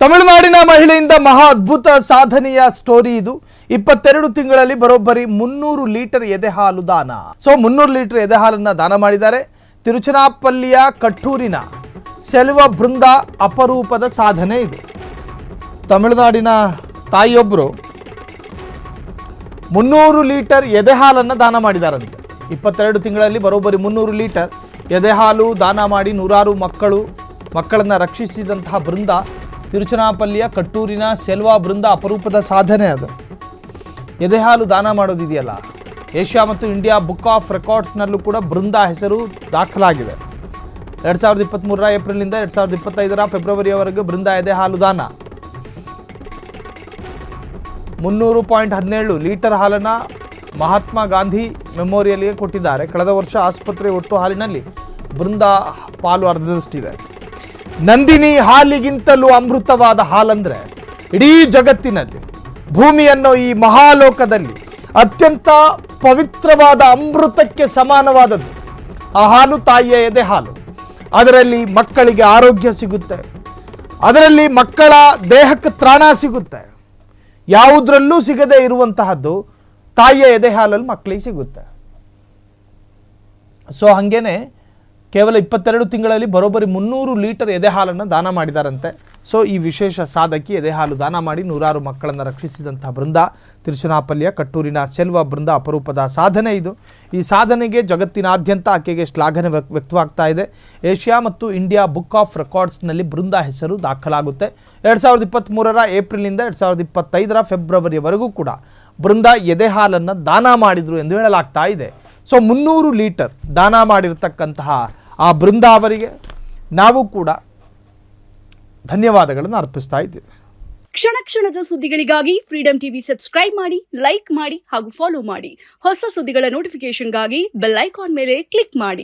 ತಮಿಳುನಾಡಿನ ಮಹಿಳೆಯಿಂದ ಮಹಾ ಅದ್ಭುತ ಸಾಧನೆಯ ಸ್ಟೋರಿ ಇದು. 22 ತಿಂಗಳಲ್ಲಿ ಬರೋಬ್ಬರಿ 300 ಲೀಟರ್ ಎದೆ ಹಾಲು ದಾನ. 300 ಲೀಟರ್ ಎದೆ ಹಾಲನ್ನ ದಾನ ಮಾಡಿದ್ದಾರೆ. ತಿರುಚನಾಪಲ್ಲಿಯ ಕಟ್ಟೂರಿನ ಸೆಲ್ವ ಬೃಂದ ಅಪರೂಪದ ಸಾಧನೆ ಇದು. ತಮಿಳುನಾಡಿನ ತಾಯಿಯೊಬ್ಬರು 300 ಲೀಟರ್ ಎದೆ ಹಾಲನ್ನು ದಾನ ಮಾಡಿದಾರಂತೆ. 22 ತಿಂಗಳಲ್ಲಿ ಬರೋಬ್ಬರಿ 300 ಲೀಟರ್ ಎದೆ ಹಾಲು ದಾನ ಮಾಡಿ ನೂರಾರು ಮಕ್ಕಳನ್ನು ರಕ್ಷಿಸಿದಂತಹ ಬೃಂದ ತಿರುಚನಾಪಲ್ಲಿಯ ಕಟ್ಟೂರಿನ ಸೆಲ್ವ ಬೃಂದ ಅಪರೂಪದ ಸಾಧನೆ ಅದು. ಎದೆ ಹಾಲು ದಾನ ಮಾಡೋದಿದೆಯಲ್ಲ, ಏಷ್ಯಾ ಮತ್ತು ಇಂಡಿಯಾ ಬುಕ್ ಆಫ್ ರೆಕಾರ್ಡ್ಸ್ನಲ್ಲೂ ಕೂಡ ಬೃಂದ ಹೆಸರು ದಾಖಲಾಗಿದೆ. 2023 ಏಪ್ರಿಲ್ನಿಂದ 2025 ಫೆಬ್ರವರಿಯವರೆಗೆ ಬೃಂದ ಎದೆ ಹಾಲು ದಾನ 300.17 ಲೀಟರ್ ಹಾಲನ್ನು ಮಹಾತ್ಮ ಗಾಂಧಿ ಮೆಮೋರಿಯಲ್ಗೆ ಕೊಟ್ಟಿದ್ದಾರೆ. ಕಳೆದ ವರ್ಷ ಆಸ್ಪತ್ರೆ ಒಟ್ಟು ಹಾಲಿನಲ್ಲಿ ಬೃಂದ ಪಾಲು ಅರ್ಧದಷ್ಟಿದೆ. ನಂದಿನಿ ಹಾಲಿಗಿಂತಲೂ ಅಮೃತವಾದ ಹಾಲಂದ್ರೆ ಇಡೀ ಜಗತ್ತಿನಲ್ಲಿ, ಭೂಮಿಯನ್ನೋ ಈ ಮಹಾಲೋಕದಲ್ಲಿ ಅತ್ಯಂತ ಪವಿತ್ರವಾದ ಅಮೃತಕ್ಕೆ ಸಮಾನವಾದದ್ದು ಆ ಹಾಲು, ತಾಯಿಯ ಎದೆ ಹಾಲು. ಅದರಲ್ಲಿ ಮಕ್ಕಳಿಗೆ ಆರೋಗ್ಯ ಸಿಗುತ್ತೆ, ಅದರಲ್ಲಿ ಮಕ್ಕಳ ದೇಹಕ್ಕೆ ತ್ರಾಣ ಸಿಗುತ್ತೆ. ಯಾವುದರಲ್ಲೂ ಸಿಗದೇ ಇರುವಂತಹದ್ದು ತಾಯಿಯ ಎದೆ ಹಾಲಲ್ಲಿ ಮಕ್ಕಳಿಗೆ ಸಿಗುತ್ತೆ. ಹಾಗೇನೆ ಕೇವಲ 22 ತಿಂಗಳಲ್ಲಿ ಬರೋಬ್ಬರಿ 300 ಲೀಟರ್ ಎದೆ ಹಾಲನ್ನು ದಾನ ಮಾಡಿದಾರಂತೆ. ಈ ವಿಶೇಷ ಸಾಧಕಿ ಎದೆ ಹಾಲು ದಾನ ಮಾಡಿ ನೂರಾರು ಮಕ್ಕಳನ್ನು ರಕ್ಷಿಸಿದಂತಹ ಬೃಂದ ತಿರುಚನಾಪಲ್ಲಿಯ ಕಟ್ಟೂರಿನ ಸೆಲ್ವ ಬೃಂದ ಅಪರೂಪದ ಸಾಧನೆ ಇದು. ಈ ಸಾಧನೆಗೆ ಜಗತ್ತಿನಾದ್ಯಂತ ಆಕೆಗೆ ಶ್ಲಾಘನೆ ವ್ಯಕ್ತವಾಗ್ತಾ ಇದೆ. ಏಷ್ಯಾ ಮತ್ತು ಇಂಡಿಯಾ ಬುಕ್ ಆಫ್ ರೆಕಾರ್ಡ್ಸ್ನಲ್ಲಿ ಬೃಂದ ಹೆಸರು ದಾಖಲಾಗುತ್ತೆ. 2023 ಏಪ್ರಿಲ್ನಿಂದ 2025 ಫೆಬ್ರವರಿಯವರೆಗೂ ಕೂಡ ಬೃಂದ ಎದೆ ಹಾಲನ್ನು ದಾನ ಮಾಡಿದರು ಎಂದು ಹೇಳಲಾಗ್ತಾ ಇದೆ. 300 ಲೀಟರ್ ದಾನ ಮಾಡಿರ್ತಕ್ಕಂತಹ ಆ ಬೃಂದ ಅವರಿಗೆ ನಾವು ಕೂಡ ಧನ್ಯವಾದಗಳನ್ನು ಅರ್ಪಿಸ್ತಾ ಇದ್ದೇವೆ. ಕ್ಷಣ ಕ್ಷಣದ ಸುದ್ದಿಗಳಿಗಾಗಿ ಫ್ರೀಡಂ ಟಿವಿ ಸಬ್ಸ್ಕ್ರೈಬ್ ಮಾಡಿ, ಲೈಕ್ ಮಾಡಿ ಹಾಗೂ ಫಾಲೋ ಮಾಡಿ. ಹೊಸ ಸುದ್ದಿಗಳ ನೋಟಿಫಿಕೇಶನ್ಗಾಗಿ ಬೆಲ್ ಐಕಾನ್ ಮೇಲೆ ಕ್ಲಿಕ್ ಮಾಡಿ.